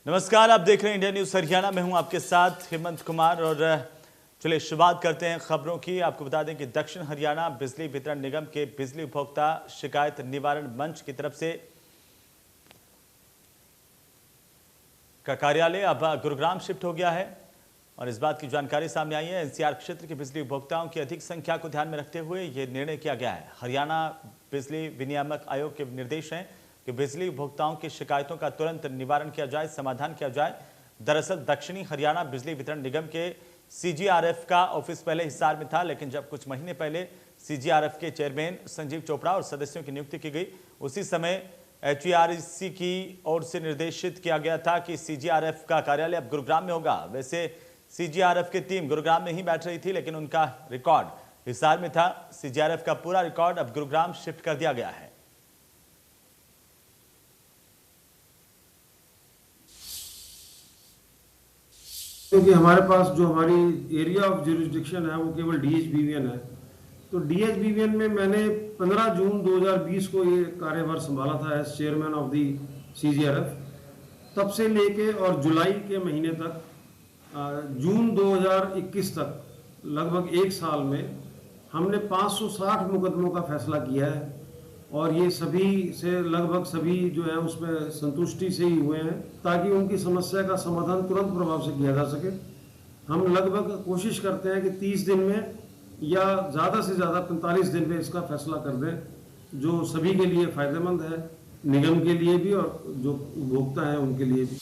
नमस्कार, आप देख रहे हैं इंडिया न्यूज हरियाणा। मैं हूं आपके साथ हेमंत कुमार और चलिए शुरुआत करते हैं खबरों की। आपको बता दें कि दक्षिण हरियाणा बिजली वितरण निगम के बिजली उपभोक्ता शिकायत निवारण मंच की तरफ से का कार्यालय अब गुरुग्राम शिफ्ट हो गया है और इस बात की जानकारी सामने आई है। एनसीआर क्षेत्र के बिजली उपभोक्ताओं की अधिक संख्या को ध्यान में रखते हुए यह निर्णय किया गया है। हरियाणा बिजली विनियामक आयोग के निर्देश हैं कि बिजली उपभोक्ताओं की शिकायतों का तुरंत निवारण किया जाए, समाधान किया जाए। दरअसल दक्षिणी हरियाणा बिजली वितरण निगम के सीजीआरएफ का ऑफिस पहले हिसार में था, लेकिन जब कुछ महीने पहले सीजीआरएफ के चेयरमैन संजीव चोपड़ा और सदस्यों की नियुक्ति की गई, उसी समय एचईआरसी की ओर से निर्देशित किया गया था कि सीजीआरएफ का कार्यालय अब गुरुग्राम में होगा। वैसे सीजीआरएफ की टीम गुरुग्राम में ही बैठ रही थी, लेकिन उनका रिकॉर्ड हिसार में था। सीजीआरएफ का पूरा रिकॉर्ड अब गुरुग्राम शिफ्ट कर दिया गया है। क्योंकि हमारे पास जो हमारी एरिया ऑफ ज्यूरिसडिक्शन है वो केवल डीएचबीवीएन है, तो डीएचबीवीएन में मैंने 15 जून 2020 को ये कार्यभार संभाला था एज चेयरमैन ऑफ दी सीजीआरएफ। तब से लेके और जुलाई के महीने तक जून 2021 तक लगभग एक साल में हमने 560 मुकदमों का फैसला किया है और ये सभी से लगभग सभी जो है उसमें संतुष्टि से ही हुए हैं, ताकि उनकी समस्या का समाधान तुरंत प्रभाव से किया जा सके। हम लगभग कोशिश करते हैं कि 30 दिन में या ज़्यादा से ज़्यादा 45 दिन में इसका फैसला कर दें, जो सभी के लिए फायदेमंद है, निगम के लिए भी और जो उपभोक्ता हैं उनके लिए भी।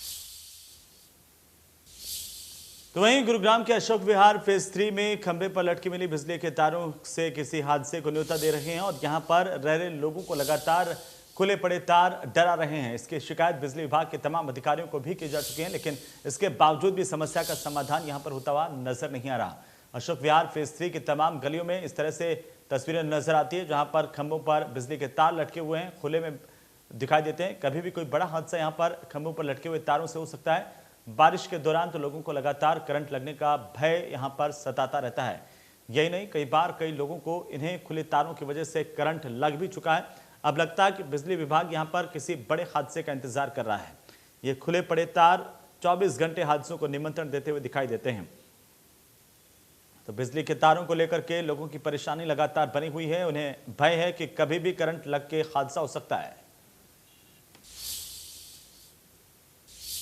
तो वहीं गुरुग्राम के अशोक विहार फेज 3 में खंबे पर लटकी मिली बिजली के तारों से किसी हादसे को न्योता दे रहे हैं और यहां पर रह रहे लोगों को लगातार खुले पड़े तार डरा रहे हैं। इसकी शिकायत बिजली विभाग के तमाम अधिकारियों को भी की जा चुकी है, लेकिन इसके बावजूद भी समस्या का समाधान यहां पर होता हुआ नजर नहीं आ रहा। अशोक विहार फेज 3 की तमाम गलियों में इस तरह से तस्वीरें नजर आती है, जहां पर खंभों पर बिजली के तार लटके हुए हैं, खुले में दिखाई देते हैं। कभी भी कोई बड़ा हादसा यहाँ पर खंभों पर लटके हुए तारों से हो सकता है। बारिश के दौरान तो लोगों को लगातार करंट लगने का भय यहां पर सताता रहता है। यही नहीं, कई बार कई लोगों को इन्हें खुले तारों की वजह से करंट लग भी चुका है। अब लगता है कि बिजली विभाग यहां पर किसी बड़े हादसे का इंतजार कर रहा है। ये खुले पड़े तार 24 घंटे हादसों को निमंत्रण देते हुए दिखाई देते हैं। तो बिजली के तारों को लेकर के लोगों की परेशानी लगातार बनी हुई है। उन्हें भय है कि कभी भी करंट लग के हादसा हो सकता है।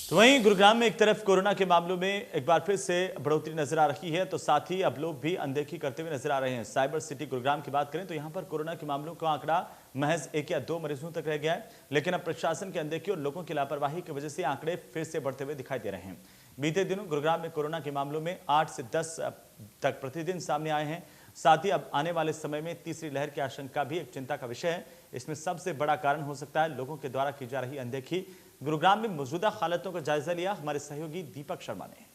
तो वहीं गुरुग्राम में एक तरफ कोरोना के मामलों में एक बार फिर से बढ़ोतरी नजर आ रही है, तो साथ ही अब लोग भी अनदेखी करते हुए नजर आ रहे हैं। साइबर सिटी गुरुग्राम की बात करें तो यहां पर कोरोना के मामलों का आंकड़ा महज 1 या 2 मरीजों तक रह गया है, लेकिन अब प्रशासन की अनदेखी और लोगों की लापरवाही की वजह से आंकड़े फिर से बढ़ते हुए दिखाई दे रहे हैं। बीते दिनों गुरुग्राम में कोरोना के मामलों में 8 से 10 तक प्रतिदिन सामने आए हैं। साथ ही अब आने वाले समय में तीसरी लहर की आशंका भी एक चिंता का विषय है। इसमें सबसे बड़ा कारण हो सकता है लोगों के द्वारा की जा रही अनदेखी। गुरुग्राम में मौजूदा हालातों का जायजा लिया हमारे सहयोगी दीपक शर्मा ने।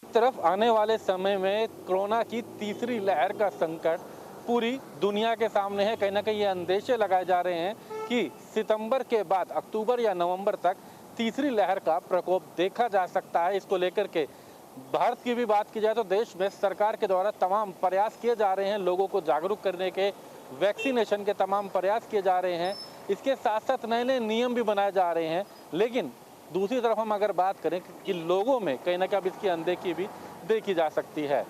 तरफ आने वाले समय में कोरोना की तीसरी लहर का संकट पूरी दुनिया के सामने है। कहीं ना कहीं ये अंदेशे लगाए जा रहे हैं कि सितंबर के बाद अक्टूबर या नवंबर तक तीसरी लहर का प्रकोप देखा जा सकता है। इसको लेकर के भारत की भी बात की जाए तो देश में सरकार के द्वारा तमाम प्रयास किए जा रहे हैं, लोगों को जागरूक करने के, वैक्सीनेशन के तमाम प्रयास किए जा रहे हैं। इसके साथ साथ नए नए नियम भी बनाए जा रहे हैं, लेकिन दूसरी तरफ हम अगर बात करें कि लोगों में कहीं ना कहीं अब इसकी अनदेखी भी देखी जा सकती है।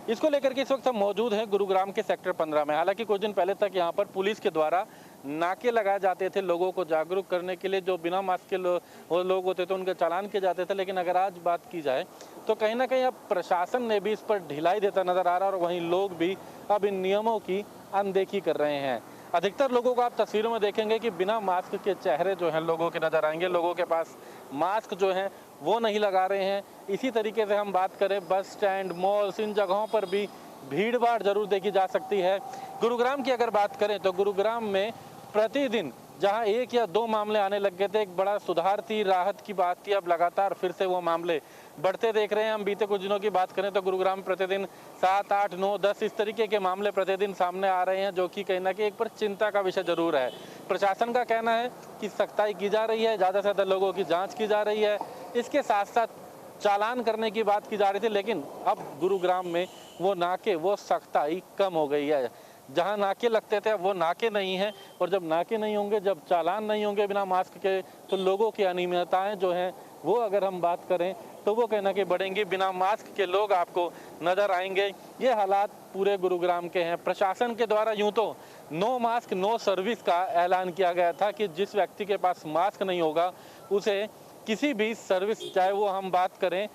इसको लेकर के इस वक्त हम मौजूद हैं गुरुग्राम के सेक्टर 15 में। हालांकि कुछ दिन पहले तक यहाँ पर पुलिस के द्वारा नाके लगाए जाते थे लोगों को जागरूक करने के लिए। जो बिना मास्क के लोग होते थे उनके चालान किए जाते थे, लेकिन अगर आज बात की जाए तो कहीं ना कहीं अब प्रशासन ने भी इस पर ढिलाई देता नजर आ रहा है और वहीं लोग भी अब इन नियमों की अनदेखी कर रहे हैं। अधिकतर लोगों को आप तस्वीरों में देखेंगे कि बिना मास्क के चेहरे जो हैं लोगों के नजर आएंगे। लोगों के पास मास्क जो हैं वो नहीं लगा रहे हैं। इसी तरीके से हम बात करें बस स्टैंड, मॉल्स, इन जगहों पर भी भीड़ भाड़ जरूर देखी जा सकती है। गुरुग्राम की अगर बात करें तो गुरुग्राम में प्रतिदिन जहां 1 या 2 मामले आने लग गए थे, एक बड़ा सुधार थी, राहत की बात थी, अब लगातार फिर से वो मामले बढ़ते देख रहे हैं। हम बीते कुछ दिनों की बात करें तो गुरुग्राम प्रतिदिन 7, 8, 9, 10 इस तरीके के मामले प्रतिदिन सामने आ रहे हैं, जो कि कहीं ना कहीं एक पर चिंता का विषय जरूर है। प्रशासन का कहना है कि सख्ताई की जा रही है, ज़्यादा से ज़्यादा लोगों की जाँच की जा रही है, इसके साथ साथ चालान करने की बात की जा रही थी, लेकिन अब गुरुग्राम में वो नाके, वो सख्ताई कम हो गई है। जहां नाके लगते थे वो नाके नहीं हैं, और जब नाके नहीं होंगे, जब चालान नहीं होंगे बिना मास्क के, तो लोगों की अनियमितताएं जो हैं वो अगर हम बात करें तो वो कहना कि बढ़ेंगी। बिना मास्क के लोग आपको नजर आएंगे। ये हालात पूरे गुरुग्राम के हैं। प्रशासन के द्वारा यूं तो नो मास्क नो सर्विस का ऐलान किया गया था कि जिस व्यक्ति के पास मास्क नहीं होगा उसे किसी भी सर्विस, चाहे वो हम बात करें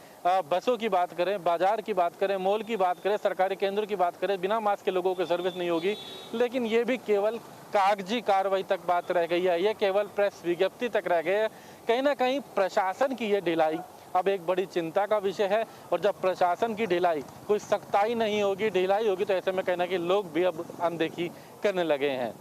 बसों की बात करें, बाजार की बात करें, मॉल की बात करें, सरकारी केंद्रों की बात करें, बिना मास्क के लोगों की सर्विस नहीं होगी। लेकिन ये भी केवल कागजी कार्रवाई तक बात रह गई है, ये केवल प्रेस विज्ञप्ति तक रह गई है। कहीं ना कहीं प्रशासन की ये ढिलाई अब एक बड़ी चिंता का विषय है। और जब प्रशासन की ढिलाई, कोई सख्ताई नहीं होगी, ढिलाई होगी, तो ऐसे में कहना कि लोग भी अब अनदेखी करने लगे हैं।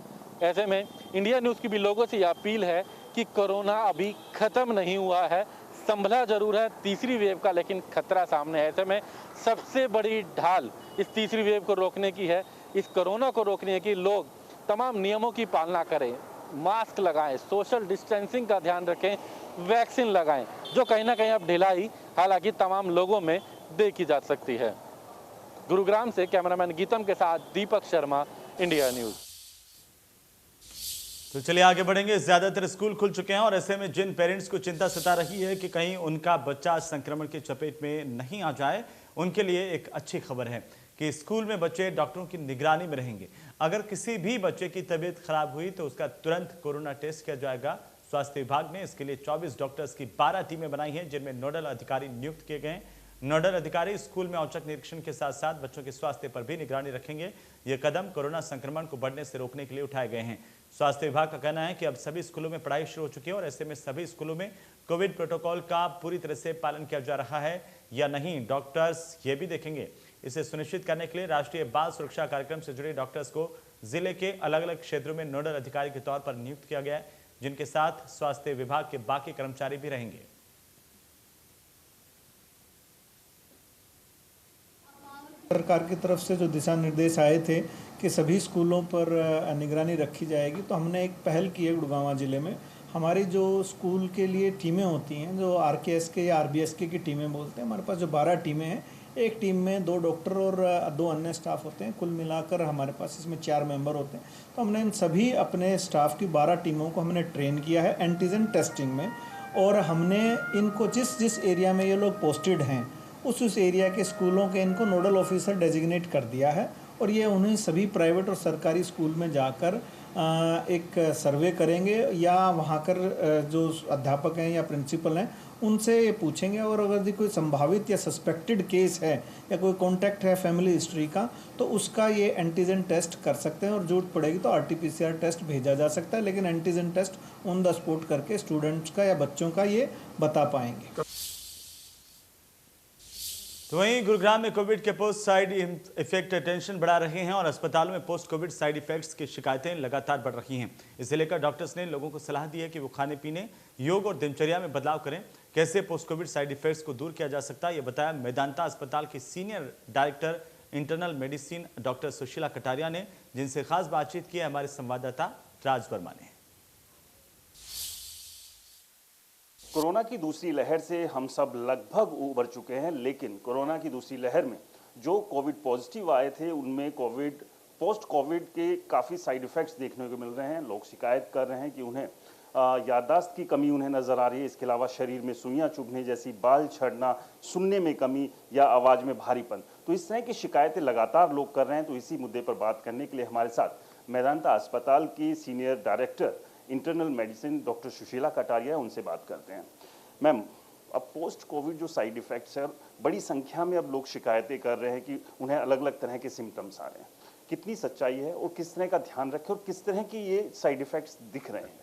ऐसे में इंडिया न्यूज़ की भी लोगों से यह अपील है कि कोरोना अभी खत्म नहीं हुआ है, संभला जरूर है तीसरी वेव का, लेकिन खतरा सामने है। ऐसे में सबसे बड़ी ढाल इस तीसरी वेव को रोकने की है, इस कोरोना को रोकने की लोग तमाम नियमों की पालना करें, मास्क लगाएं, सोशल डिस्टेंसिंग का ध्यान रखें, वैक्सीन लगाएं, जो कहीं ना कहीं अब ढिलाई हालांकि तमाम लोगों में देखी जा सकती है। गुरुग्राम से कैमरामैन गीतम के साथ दीपक शर्मा, इंडिया न्यूज़। तो चलिए आगे बढ़ेंगे। ज्यादातर स्कूल खुल चुके हैं और ऐसे में जिन पेरेंट्स को चिंता सता रही है कि कहीं उनका बच्चा संक्रमण की चपेट में नहीं आ जाए, उनके लिए एक अच्छी खबर है कि स्कूल में बच्चे डॉक्टरों की निगरानी में रहेंगे। अगर किसी भी बच्चे की तबीयत खराब हुई तो उसका तुरंत कोरोना टेस्ट किया जाएगा। स्वास्थ्य विभाग ने इसके लिए 24 डॉक्टर्स की 12 टीमें बनाई हैं, जिनमें नोडल अधिकारी नियुक्त किए गए हैं। नोडल अधिकारी स्कूल में औचक निरीक्षण के साथ साथ बच्चों के स्वास्थ्य पर भी निगरानी रखेंगे। ये कदम कोरोना संक्रमण को बढ़ने से रोकने के लिए उठाए गए हैं। स्वास्थ्य विभाग का कहना है कि अब सभी स्कूलों में पढ़ाई शुरू हो चुकी है और ऐसे में सभी स्कूलों में कोविड प्रोटोकॉल का पूरी तरह से पालन किया जा रहा है या नहीं, डॉक्टर्स ये भी देखेंगे। इसे सुनिश्चित करने के लिए राष्ट्रीय बाल सुरक्षा कार्यक्रम से जुड़े डॉक्टर्स को जिले के अलग अलग क्षेत्रों में नोडल अधिकारी के तौर पर नियुक्त किया गया है, जिनके साथ स्वास्थ्य विभाग के बाकी कर्मचारी भी रहेंगे। सरकार की तरफ से जो दिशा निर्देश आए थे कि सभी स्कूलों पर निगरानी रखी जाएगी, तो हमने एक पहल की है। गुड़गांव जिले में हमारी जो स्कूल के लिए टीमें होती हैं, जो RKSK या RBSK की टीमें बोलते हैं, हमारे पास जो 12 टीमें हैं, एक टीम में 2 डॉक्टर और 2 अन्य स्टाफ होते हैं। कुल मिलाकर हमारे पास इसमें 4 मेंबर होते हैं। तो हमने इन सभी अपने स्टाफ की 12 टीमों को हमने ट्रेन किया है एंटीजन टेस्टिंग में, और हमने इनको जिस एरिया में ये लोग पोस्टेड हैं उस एरिया के स्कूलों के इनको नोडल ऑफिसर डेजिग्नेट कर दिया है। और ये उन्हें सभी प्राइवेट और सरकारी स्कूल में जाकर एक सर्वे करेंगे, या वहाँ कर जो अध्यापक हैं या प्रिंसिपल हैं उनसे ये पूछेंगे, और अगर कोई संभावित या सस्पेक्टेड केस है या कोई कॉन्टैक्ट है फैमिली हिस्ट्री का, तो उसका ये एंटीजन टेस्ट कर सकते हैं, और जरूरत पड़ेगी तो RT-PCR टेस्ट भेजा जा सकता है। लेकिन antigen test on the spot करके स्टूडेंट्स का या बच्चों का ये बता पाएंगे। तो वहीं गुरुग्राम में कोविड के पोस्ट साइड इफेक्ट टेंशन बढ़ा रहे हैं और अस्पतालों में पोस्ट कोविड साइड इफेक्ट्स की शिकायतें लगातार बढ़ रही हैं। इसे लेकर डॉक्टर्स ने लोगों को सलाह दी है कि वो खाने पीने, योग और दिनचर्या में बदलाव करें। कैसे पोस्ट कोविड साइड इफेक्ट्स को दूर किया जा सकता है, ये बताया मेदांता अस्पताल की senior director internal medicine doctor Sushila Kataria ने, जिनसे खास बातचीत की है हमारे संवाददाता राज वर्मा ने। कोरोना की दूसरी लहर से हम सब लगभग उबर चुके हैं, लेकिन कोरोना की दूसरी लहर में जो कोविड पॉजिटिव आए थे उनमें पोस्ट कोविड के काफ़ी साइड इफ़ेक्ट्स देखने को मिल रहे हैं। लोग शिकायत कर रहे हैं कि उन्हें याददाश्त की कमी उन्हें नज़र आ रही है। इसके अलावा शरीर में सुइयां चुभने जैसी, बाल झड़ना, सुनने में कमी या आवाज़ में भारीपन, तो इस तरह की शिकायतें लगातार लोग कर रहे हैं। तो इसी मुद्दे पर बात करने के लिए हमारे साथ मेदांता अस्पताल की senior director internal medicine doctor Sushila Kataria, उनसे बात करते हैं। मैम, अब पोस्ट कोविड जो साइड इफ़ेक्ट्स है, बड़ी संख्या में अब लोग शिकायतें कर रहे हैं कि उन्हें अलग अलग तरह के सिम्टम्स आ रहे हैं, कितनी सच्चाई है और किस तरह का ध्यान रखें और किस तरह की ये साइड इफ़ेक्ट्स दिख रहे हैं?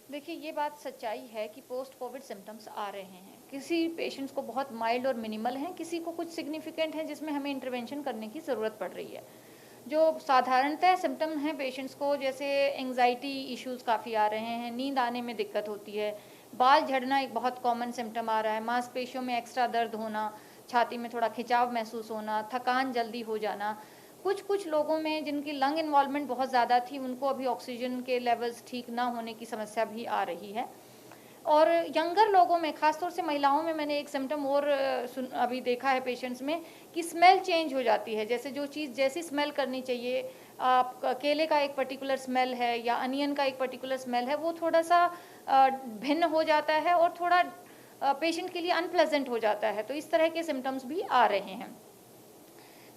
देखिए, ये बात सच्चाई है कि पोस्ट कोविड सिम्टम्स आ रहे हैं। किसी पेशेंट्स को बहुत माइल्ड और मिनिमल हैं, किसी को कुछ सिग्निफिकेंट है जिसमें हमें इंटरवेंशन करने की ज़रूरत पड़ रही है। जो साधारणतः सिम्टम हैं पेशेंट्स को, जैसे एंग्जाइटी इश्यूज़ काफ़ी आ रहे हैं, नींद आने में दिक्कत होती है, बाल झड़ना एक बहुत कॉमन सिम्टम आ रहा है, मांसपेशियों में एक्स्ट्रा दर्द होना, छाती में थोड़ा खिंचाव महसूस होना, थकान जल्दी हो जाना। कुछ लोगों में जिनकी लंग इन्वॉल्वमेंट बहुत ज़्यादा थी, उनको अभी ऑक्सीजन के लेवल्स ठीक ना होने की समस्या भी आ रही है। और यंगर लोगों में, ख़ासतौर से महिलाओं में, मैंने एक सिम्टम और अभी देखा है पेशेंट्स में कि स्मेल चेंज हो जाती है। जैसे जो चीज़ जैसी स्मेल करनी चाहिए आप केले का एक पर्टिकुलर स्मेल है या अनियन का एक पर्टिकुलर स्मेल है, वो थोड़ा सा भिन्न हो जाता है और थोड़ा पेशेंट के लिए अनप्लेजेंट हो जाता है। तो इस तरह के सिम्टम्स भी आ रहे हैं।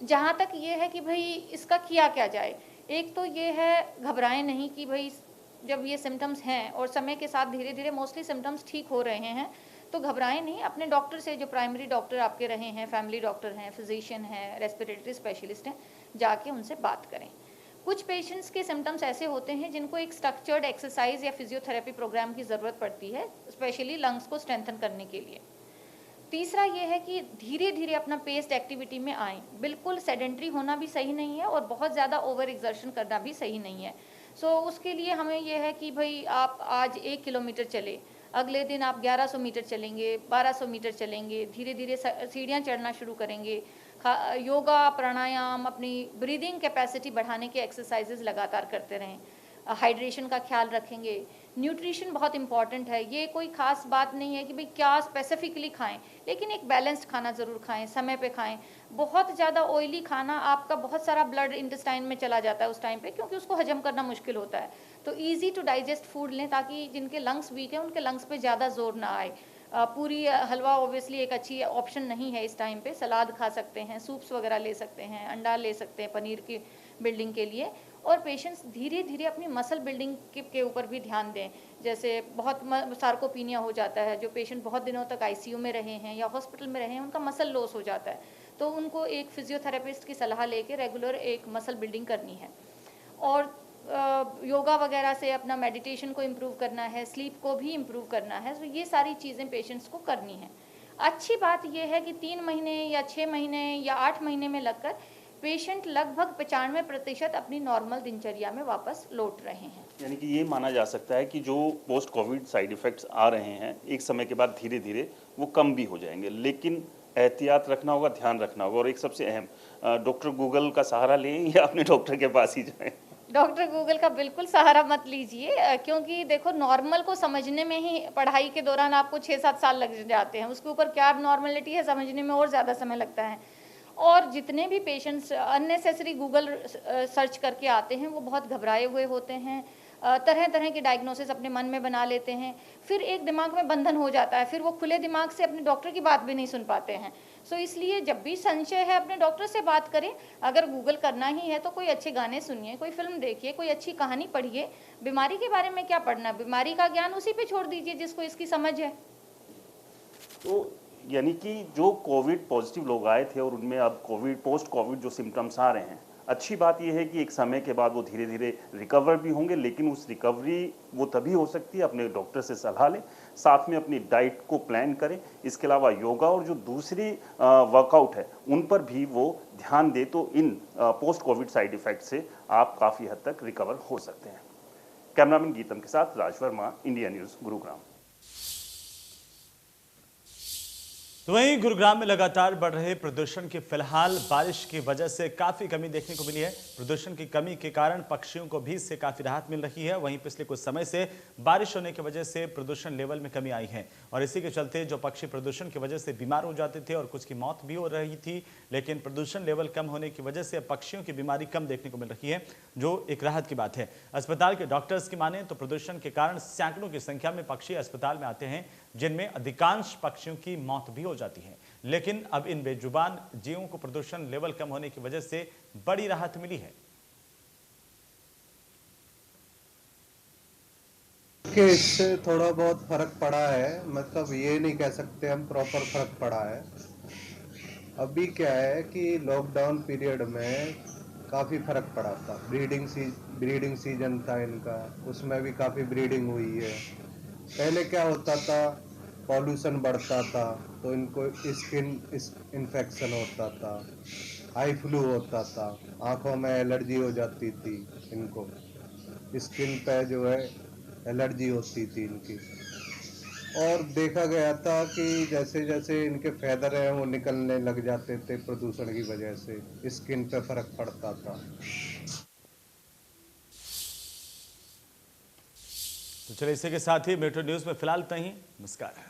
जहाँ तक ये है कि भाई इसका किया क्या जाए, एक तो ये है घबराएं नहीं कि भाई जब ये सिम्टम्स हैं और समय के साथ धीरे धीरे मोस्टली सिम्टम्स ठीक हो रहे हैं, तो घबराएं नहीं। अपने डॉक्टर से, जो प्राइमरी डॉक्टर आपके रहे हैं, फैमिली डॉक्टर हैं, फिजिशियन हैं, रेस्पिरेटरी स्पेशलिस्ट हैं, जाके उनसे बात करें। कुछ पेशेंट्स के सिम्टम्स ऐसे होते हैं जिनको एक स्ट्रक्चर्ड एक्सरसाइज या फिजियोथेरेपी प्रोग्राम की ज़रूरत पड़ती है, स्पेशली लंग्स को स्ट्रेंथन करने के लिए। तीसरा ये है कि धीरे धीरे अपना पेस्ड एक्टिविटी में आएँ। बिल्कुल सेडेंट्री होना भी सही नहीं है और बहुत ज़्यादा ओवर एक्सर्शन करना भी सही नहीं है। उसके लिए हमें यह है कि भाई आप आज 1 किलोमीटर चले, अगले दिन आप 1100 मीटर चलेंगे, 1200 मीटर चलेंगे, धीरे धीरे सीढ़ियाँ चढ़ना शुरू करेंगे। योगा, प्राणायाम, अपनी ब्रीदिंग कैपेसिटी बढ़ाने के एक्सरसाइजेज लगातार करते रहें। हाइड्रेशन का ख्याल रखेंगे। न्यूट्रिशन बहुत इंपॉर्टेंट है। ये कोई खास बात नहीं है कि भाई क्या स्पेसिफिकली खाएं, लेकिन एक बैलेंस्ड खाना ज़रूर खाएं, समय पे खाएं। बहुत ज़्यादा ऑयली खाना, आपका बहुत सारा ब्लड इंटेस्टाइन में चला जाता है उस टाइम पे, क्योंकि उसको हजम करना मुश्किल होता है। तो ईजी टू डाइजेस्ट फूड लें, ताकि जिनके लंग्स वीक हैं उनके लंग्स पे ज़्यादा जोर ना आए। पूरी हलवा ऑब्वियसली एक अच्छी ऑप्शन नहीं है इस टाइम पे। सलाद खा सकते हैं, सूप्स वगैरह ले सकते हैं, अंडा ले सकते हैं पनीर की बिल्डिंग के लिए। और पेशेंट्स धीरे धीरे अपनी मसल बिल्डिंग के ऊपर भी ध्यान दें। जैसे बहुत सार्कोपीनिया हो जाता है, जो पेशेंट बहुत दिनों तक आईसीयू में रहे हैं या हॉस्पिटल में रहे हैं, उनका मसल लॉस हो जाता है, तो उनको एक फिजियोथेरेपिस्ट की सलाह लेके रेगुलर एक मसल बिल्डिंग करनी है। और योगा वगैरह से अपना मेडिटेशन को इम्प्रूव करना है, स्लीप को भी इम्प्रूव करना है। तो ये सारी चीज़ें पेशेंट्स को करनी है। अच्छी बात यह है कि 3 महीने या 6 महीने या 8 महीने में लगकर पेशेंट लगभग 95% अपनी नॉर्मल दिनचर्या में वापस लौट रहे हैं। यानी कि ये माना जा सकता है कि जो पोस्ट कोविड साइड इफ़ेक्ट्स आ रहे हैं, एक समय के बाद धीरे धीरे वो कम भी हो जाएंगे, लेकिन एहतियात रखना होगा, ध्यान रखना होगा। और एक सबसे अहम, डॉक्टर गूगल का सहारा लें या अपने डॉक्टर के पास ही जाएं? डॉक्टर गूगल का बिल्कुल सहारा मत लीजिए, क्योंकि देखो नॉर्मल को समझने में ही पढ़ाई के दौरान आपको 6-7 साल लग जाते हैं। उसके ऊपर क्या नॉर्मलिटी है समझने में और ज़्यादा समय लगता है। और जितने भी पेशेंट्स अननेसेसरी गूगल सर्च करके आते हैं, वो बहुत घबराए हुए होते हैं, तरह तरह के डायग्नोसिस अपने मन में बना लेते हैं। फिर एक दिमाग में बंधन हो जाता है, फिर वो खुले दिमाग से अपने डॉक्टर की बात भी नहीं सुन पाते हैं। इसलिए जब भी संशय है अपने डॉक्टर से बात करें। अगर गूगल करना ही है तो कोई अच्छे गाने सुनिए, कोई फिल्म देखिए, कोई अच्छी कहानी पढ़िए। बीमारी के बारे में क्या पढ़ना, बीमारी का ज्ञान उसी पे छोड़ दीजिए जिसको इसकी समझ है। तो यानी कि जो कोविड पॉजिटिव लोग आए थे और उनमें अब कोविड पोस्ट कोविड जो सिम्टम्स आ रहे हैं, अच्छी बात यह है कि एक समय के बाद वो धीरे धीरे रिकवर भी होंगे, लेकिन उस रिकवरी वो तभी हो सकती है अपने डॉक्टर से सलाह लें, साथ में अपनी डाइट को प्लान करें। इसके अलावा योगा और जो दूसरी वर्कआउट है उन पर भी वो ध्यान दें, तो इन पोस्ट कोविड साइड इफ़ेक्ट से आप काफ़ी हद तक रिकवर हो सकते हैं। कैमरामैन गीतम के साथ राज वर्मा, इंडिया न्यूज़, गुरुग्राम। तो वहीं गुरुग्राम में लगातार बढ़ रहे प्रदूषण की फिलहाल बारिश की वजह से काफ़ी कमी देखने को मिली है। प्रदूषण की कमी के कारण पक्षियों को भी इससे काफ़ी राहत मिल रही है। वहीं पिछले कुछ समय से बारिश होने की वजह से प्रदूषण लेवल में कमी आई है और इसी के चलते जो पक्षी प्रदूषण की वजह से बीमार हो जाते थे और कुछ की मौत भी हो रही थी, लेकिन प्रदूषण लेवल कम होने की वजह से पक्षियों की बीमारी कम देखने को मिल रही है, जो एक राहत की बात है। अस्पताल के डॉक्टर्स की माने तो प्रदूषण के कारण सैकड़ों की संख्या में पक्षी अस्पताल में आते हैं, जिनमें अधिकांश पक्षियों की मौत भी हो जाती है। लेकिन अब इन बेजुबान जीवों को प्रदूषण लेवल कम होने की वजह से बड़ी राहत मिली है। कि इससे थोड़ा बहुत फर्क पड़ा है, मतलब ये नहीं कह सकते हम प्रॉपर फर्क पड़ा है। अभी क्या है कि लॉकडाउन पीरियड में काफ़ी फर्क पड़ा था। ब्रीडिंग सीजन था इनका, उसमें भी काफ़ी ब्रीडिंग हुई है। पहले क्या होता था, पॉल्यूशन बढ़ता था तो इनको स्किन इन्फेक्शन होता था, हाई फ्लू होता था, आँखों में एलर्जी हो जाती थी, इनको स्किन पे जो है एलर्जी होती थी इनकी। और देखा गया था कि जैसे जैसे इनके फैदर हैं वो निकलने लग जाते थे प्रदूषण की वजह से, स्किन पे फर्क पड़ता था। तो चलिए इसी के साथ ही मेट्रो न्यूज़ में फिलहाल इतना ही। नमस्कार।